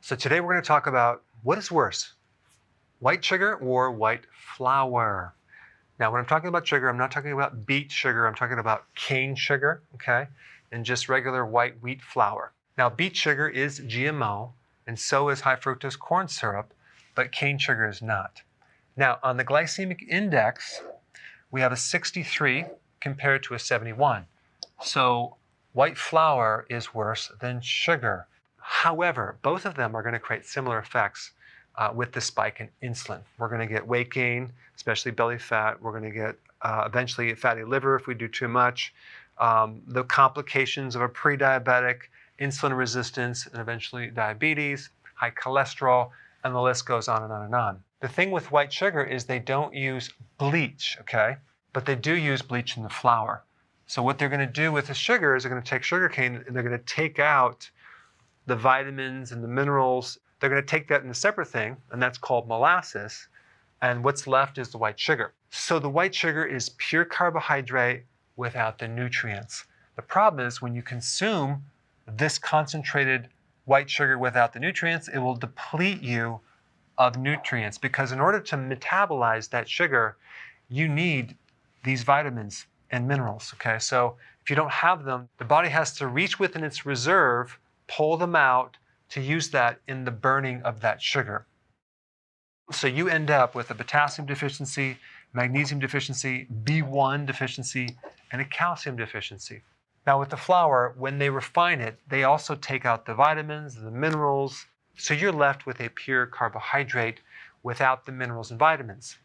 So today we're going to talk about what is worse, white sugar or white flour. Now, when I'm talking about sugar, I'm not talking about beet sugar. I'm talking about cane sugar, okay, and just regular white wheat flour. Now, beet sugar is GMO, and so is high fructose corn syrup, but cane sugar is not. Now, on the glycemic index, we have a 63 compared to a 71. So white flour is worse than sugar. However, both of them are going to create similar effects with the spike in insulin. We're going to get weight gain, especially belly fat. We're going to get eventually fatty liver if we do too much. The complications of a pre-diabetic, insulin resistance, and eventually diabetes, high cholesterol, and the list goes on and on and on. The thing with white sugar is they don't use bleach, okay? But they do use bleach in the flour. So what they're going to do with the sugar is they're going to take sugar cane and they're going to take out the vitamins and the minerals. They're going to take that in a separate thing, and that's called molasses. And what's left is the white sugar. So the white sugar is pure carbohydrate without the nutrients. The problem is when you consume this concentrated white sugar without the nutrients, it will deplete you of nutrients, because in order to metabolize that sugar, you need these vitamins and minerals, okay? So if you don't have them, the body has to reach within its reserve, pull them out to use that in the burning of that sugar. So you end up with a potassium deficiency, magnesium deficiency, B1 deficiency, and a calcium deficiency. Now with the flour, when they refine it, they also take out the vitamins, the minerals, so you're left with a pure carbohydrate without the minerals and vitamins.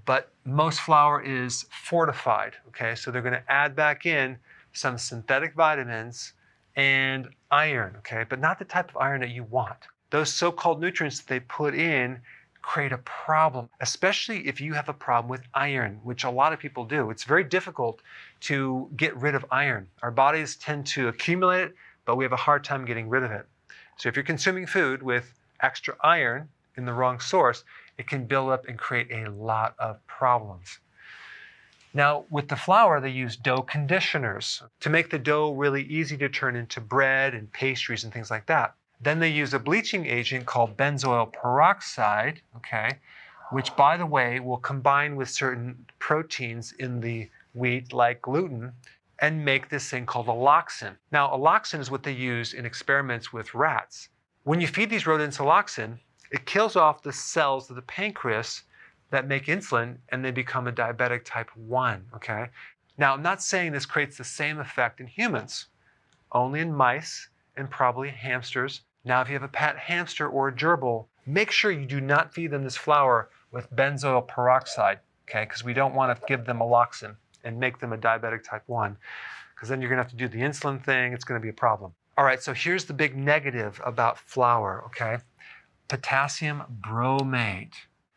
But most flour is fortified, okay? So they're going to add back in some synthetic vitamins and iron, okay? But not the type of iron that you want. Those so-called nutrients that they put in create a problem, especially if you have a problem with iron, which a lot of people do. It's very difficult to get rid of iron. Our bodies tend to accumulate it, but we have a hard time getting rid of it. So if you're consuming food with extra iron in the wrong source, it can build up and create a lot of problems. Now, with the flour, they use dough conditioners to make the dough really easy to turn into bread and pastries and things like that. Then they use a bleaching agent called benzoyl peroxide, okay, which, by the way, will combine with certain proteins in the wheat, like gluten, and make this thing called alloxin. Now, alloxin is what they use in experiments with rats. When you feed these rodents alloxin, it kills off the cells of the pancreas that make insulin, and they become a diabetic type 1, okay? Now, I'm not saying this creates the same effect in humans, only in mice and probably hamsters. Now, if you have a pet hamster or a gerbil, make sure you do not feed them this flour with benzoyl peroxide, okay? Because we don't want to give them alloxin and make them a diabetic type 1, because then you're going to have to do the insulin thing. It's going to be a problem. All right, so here's the big negative about flour, okay? Potassium bromate.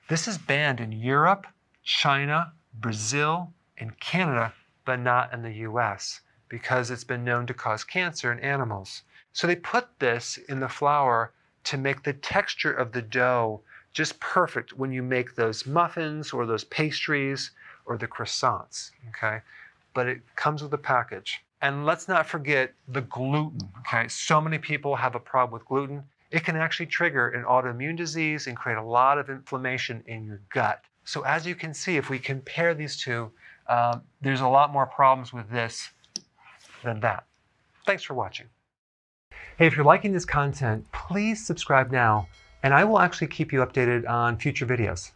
This is banned in Europe, China, Brazil, and Canada, but not in the US, because it's been known to cause cancer in animals. So they put this in the flour to make the texture of the dough just perfect when you make those muffins or those pastries or the croissants, okay? But it comes with a package. And let's not forget the gluten, okay? So many people have a problem with gluten. It can actually trigger an autoimmune disease and create a lot of inflammation in your gut. So as you can see, if we compare these two, there's a lot more problems with this than that. Thanks for watching. Hey, if you're liking this content, please subscribe now, and I will actually keep you updated on future videos.